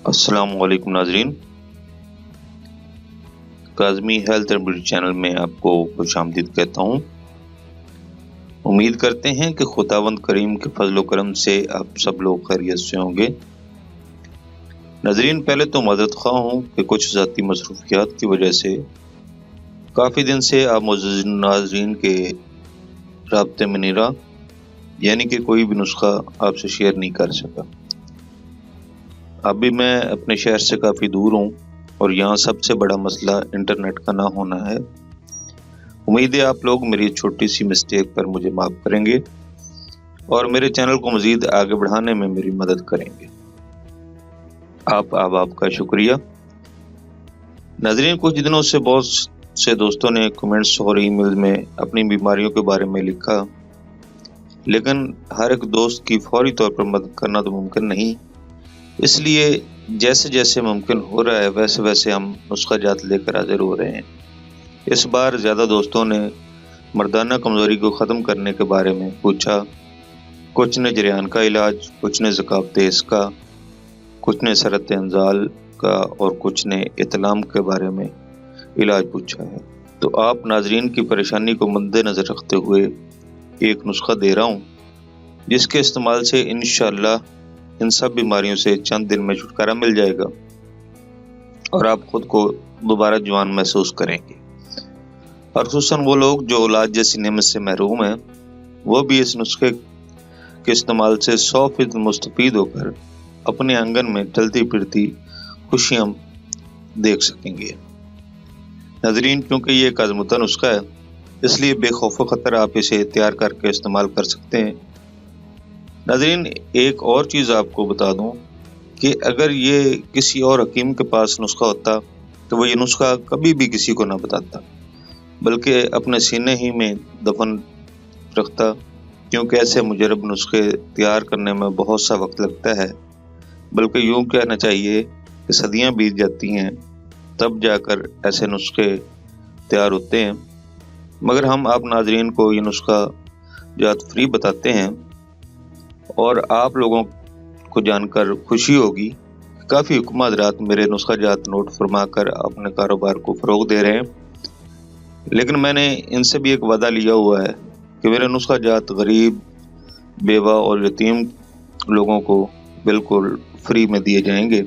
السلام علیکم ناظرین، Kazmi health and beauty channel میں آپ کو خوش آمدید کہتا ہوں۔ امید کرتے ہیں کہ خداوند کریم کے فضل و کرم سے آپ سب لوگ خیریت سے ہوں گے۔ ناظرین، پہلے تو معذرت خواہ ہوں کہ کچھ ذاتی مصروفیات کی وجہ سے کافی دن سے آپ معزز ناظرین کے رابطے میں نہیں رہا، یعنی کہ کوئی بھی نسخہ آپ سے شیئر نہیں کر سکا۔ اب بھی میں اپنے شہر سے کافی دور ہوں اور یہاں سب سے بڑا مسئلہ انٹرنیٹ کا نہ ہونا ہے۔ امید ہے آپ لوگ میری چھوٹی سی مسٹیک پر مجھے معاف کریں گے اور میرے چینل کو مزید آگے بڑھانے میں میری مدد کریں گے۔ آپ کا شکریہ۔ ناظرین، کچھ دنوں سے بہت سے دوستوں نے کمنٹس اور ای میل میں اپنی بیماریوں کے بارے میں لکھا، لیکن ہر ایک دوست کی فوری طور پر مدد کرنا تو ممکن نہیں، اس لیے جیسے جیسے ممکن ہو رہا ہے ویسے ویسے ہم نسخہ جات لے کر حاضر ہو رہے ہیں۔ اس بار زیادہ دوستوں نے مردانہ کمزوری کو ختم کرنے کے بارے میں پوچھا، کچھ نے جریان کا علاج، کچھ نے ذکاوت تیز کا، کچھ نے سرطِ انزال کا اور کچھ نے اطلام کے بارے میں علاج پوچھا ہے۔ تو آپ ناظرین کی پریشانی کو مد نظر رکھتے ہوئے ایک نسخہ دے رہا ہوں جس کے استعمال سے انشاءاللہ ان سب بیماریوں سے چند دن میں چھٹکارا مل جائے گا اور آپ خود کو دوبارہ جوان محسوس کریں گے۔ اور خصوصاً وہ لوگ جو اولاد جیسی نعمت سے محروم ہیں، وہ بھی اس نسخے کے استعمال سے 100% مستفید ہو کر اپنے آنگن میں چلتی پھرتی خوشیاں دیکھ سکیں گے۔ ناظرین، کیونکہ یہ ایک آزمودہ نسخہ ہے، اس لیے بے خوف و خطر آپ اسے تیار کر کے استعمال کر سکتے ہیں۔ ناظرین، ایک اور چیز آپ کو بتا دوں کہ اگر یہ کسی اور حکیم کے پاس نسخہ ہوتا تو وہ یہ نسخہ کبھی بھی کسی کو نہ بتاتا، بلکہ اپنے سینے ہی میں دفن رکھتا، کیونکہ ایسے مجرب نسخے تیار کرنے میں بہت سا وقت لگتا ہے، بلکہ یوں کہنا چاہیے کہ صدیاں بیت جاتی ہیں تب جا کر ایسے نسخے تیار ہوتے ہیں۔ مگر ہم آپ ناظرین کو یہ نسخہ جات فری بتاتے ہیں اور آپ لوگوں کو جان کر خوشی ہوگی کہ کافی حکومت حضرات میرے نسخہ جات نوٹ فرما کر اپنے کاروبار کو فروغ دے رہے ہیں، لیکن میں نے ان سے بھی ایک وعدہ لیا ہوا ہے کہ میرے نسخہ جات غریب، بیوہ اور یتیم لوگوں کو بالکل فری میں دیے جائیں گے۔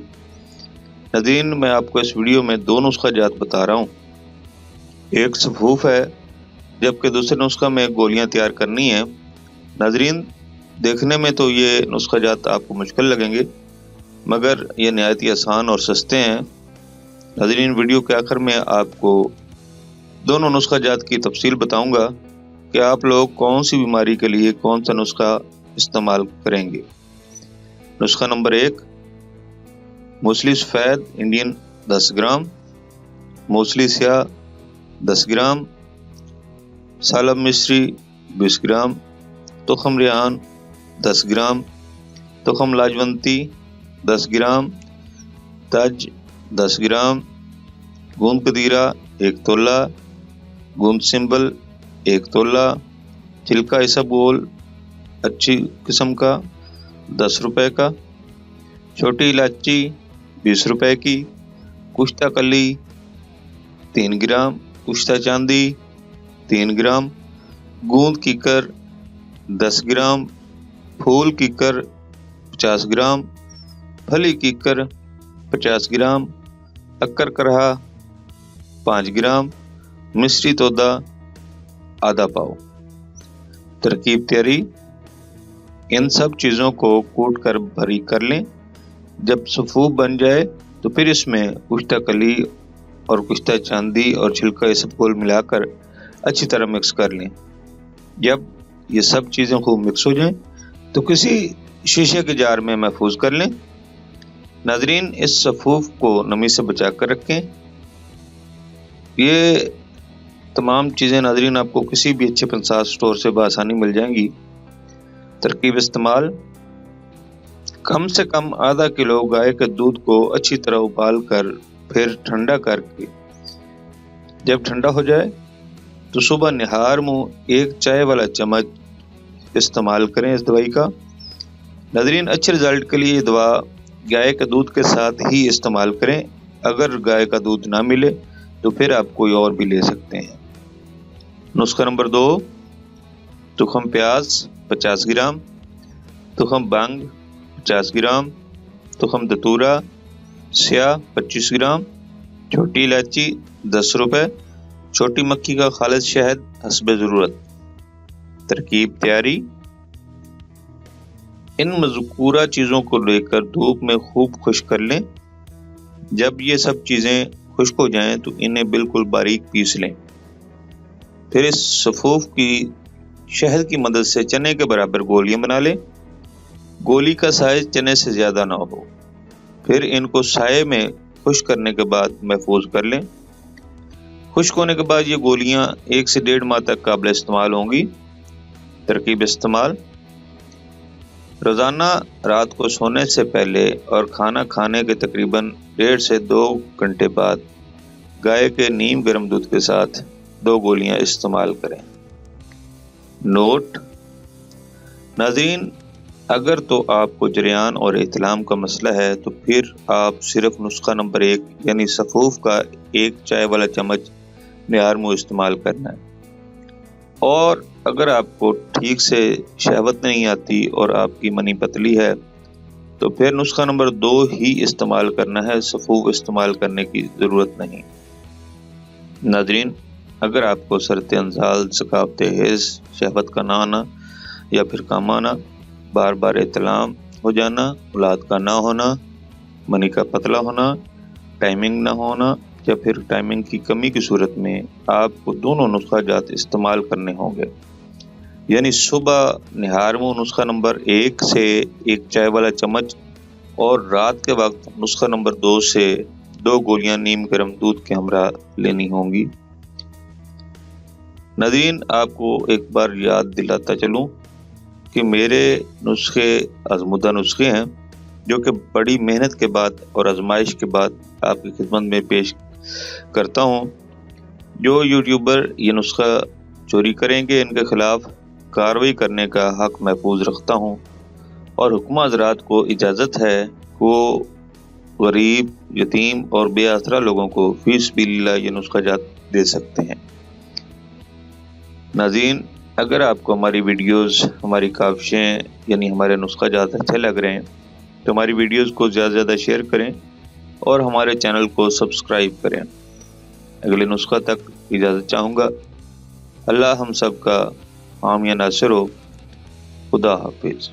ناظرین، میں آپ کو اس ویڈیو میں 2 نسخہ جات بتا رہا ہوں، ایک سفوف ہے جبکہ دوسرے نسخہ میں گولیاں تیار کرنی ہیں۔ ناظرین، دیکھنے میں تو یہ نسخہ جات آپ کو مشکل لگیں گے، مگر یہ نہایت ہی آسان اور سستے ہیں۔ ناظرین، ویڈیو کے آخر میں آپ کو دونوں نسخہ جات کی تفصیل بتاؤں گا کہ آپ لوگ کون سی بیماری کے لیے کون سا نسخہ استعمال کریں گے۔ نسخہ نمبر 1، موسلی سفید انڈین 10 گرام، موسلی سیاہ 10 گرام، سالب مصری 20 گرام، تخم ریحان 10 گرام، تخم لاجونتی 10 گرام، تج 10 گرام، گوند کدیرہ 1 تولہ، گوند سنبل 1 تولہ، چھلکا اسبگول اچھی قسم کا 10 روپے کا، چھوٹی الائچی 20 روپے کی، کشتہ کلی 3 گرام، کشتہ چاندی 3 گرام، گوند کیکر 10 گرام، پھول کیکر 50 گرام، پھلی کیکر 50 گرام، اکر کرہا 5 گرام، مصری تودا آدھا پاؤ۔ ترکیب تیاری: ان سب چیزوں کو کوٹ کر باریک کر لیں۔ جب سفوف بن جائے تو پھر اس میں کشتہ کلی اور کشتہ چاندی اور چھلکا اسبگول ملا کر اچھی طرح مکس کر لیں۔ جب یہ سب چیزیں خوب مکس ہو جائیں تو کسی شیشے کے جار میں محفوظ کر لیں۔ ناظرین، اس سفوف کو نمی سے بچا کر رکھیں۔ یہ تمام چیزیں ناظرین آپ کو کسی بھی اچھے پنسار سٹور سے بآسانی مل جائیں گی۔ ترکیب استعمال: کم سے کم آدھا کلو گائے کے دودھ کو اچھی طرح ابال کر پھر ٹھنڈا کر کے جب ٹھنڈا ہو جائے تو صبح نہار منہ 1 چائے والا چمچ استعمال کریں اس دوائی کا۔ ناظرین، اچھے رزلٹ کے لیے یہ دوا گائے کا دودھ کے ساتھ ہی استعمال کریں۔ اگر گائے کا دودھ نہ ملے تو پھر آپ کوئی اور بھی لے سکتے ہیں۔ نسخہ نمبر 2، تخم پیاز 50 گرام، تخم بانگ 50 گرام، تخم دتورا سیاہ 25 گرام، چھوٹی الائچی 10 روپے، چھوٹی مکھی کا خالص شہد حسب ضرورت۔ ترکیب تیاری: ان مذکورہ چیزوں کو لے کر دھوپ میں خوب خشک کر لیں۔ جب یہ سب چیزیں خشک ہو جائیں تو انہیں بالکل باریک پیس لیں۔ پھر اس صفوف کی شہد کی مدد سے چنے کے برابر گولیاں بنا لیں۔ گولی کا سائز چنے سے زیادہ نہ ہو۔ پھر ان کو سائے میں خشک کرنے کے بعد محفوظ کر لیں۔ خشک ہونے کے بعد یہ گولیاں 1 سے 1.5 ماہ تک قابل استعمال ہوں گی۔ ترکیب استعمال: روزانہ رات کو سونے سے پہلے اور کھانا کھانے کے تقریباً 1.5 سے 2 گھنٹے بعد گائے کے نیم گرم دودھ کے ساتھ 2 گولیاں استعمال کریں۔ نوٹ: ناظرین، اگر تو آپ کو جریان اور احتلام کا مسئلہ ہے تو پھر آپ صرف نسخہ نمبر 1 یعنی صفوف کا 1 چائے والا چمچ معیار منہ استعمال کرنا ہے، اور اگر آپ کو ٹھیک سے شہوت نہیں آتی اور آپ کی منی پتلی ہے تو پھر نسخہ نمبر 2 ہی استعمال کرنا ہے، صفوف استعمال کرنے کی ضرورت نہیں۔ ناظرین، اگر آپ کو سرط انزال، ثقافت حیض، شہوت کا نہ آنا یا پھر کم آنا، بار بار احتلام ہو جانا، اولاد کا نہ ہونا، منی کا پتلا ہونا، ٹائمنگ نہ ہونا یا پھر ٹائمنگ کی کمی کی صورت میں آپ کو دونوں نسخہ جات استعمال کرنے ہوں گے، یعنی صبح نہار منہ نسخہ نمبر 1 سے 1 چائے والا چمچ اور رات کے وقت نسخہ نمبر 2 سے 2 گولیاں نیم گرم دودھ کے ہمراہ لینی ہوں گی۔ ناظرین، آپ کو ایک بار یاد دلاتا چلوں کہ میرے نسخے آزمودہ نسخے ہیں جو کہ بڑی محنت کے بعد اور آزمائش کے بعد آپ کی خدمت میں پیش کرتا ہوں۔ جو یوٹیوبر یہ نسخہ چوری کریں گے ان کے خلاف کارروائی کرنے کا حق محفوظ رکھتا ہوں، اور حکمہ حضرات کو اجازت ہے کہ وہ غریب، یتیم اور بے آسرا لوگوں کو فی سبیل اللہ یہ نسخہ جات دے سکتے ہیں۔ ناظرین، اگر آپ کو ہماری ویڈیوز، ہماری کاوشیں یعنی ہمارے نسخہ جات اچھے لگ رہے ہیں تو ہماری ویڈیوز کو زیادہ سے زیادہ شیئر کریں اور ہمارے چینل کو سبسکرائب کریں۔ اگلے نسخہ تک اجازت چاہوں گا۔ اللہ ہم سب کا حامی ناصر ہو۔ خدا حافظ۔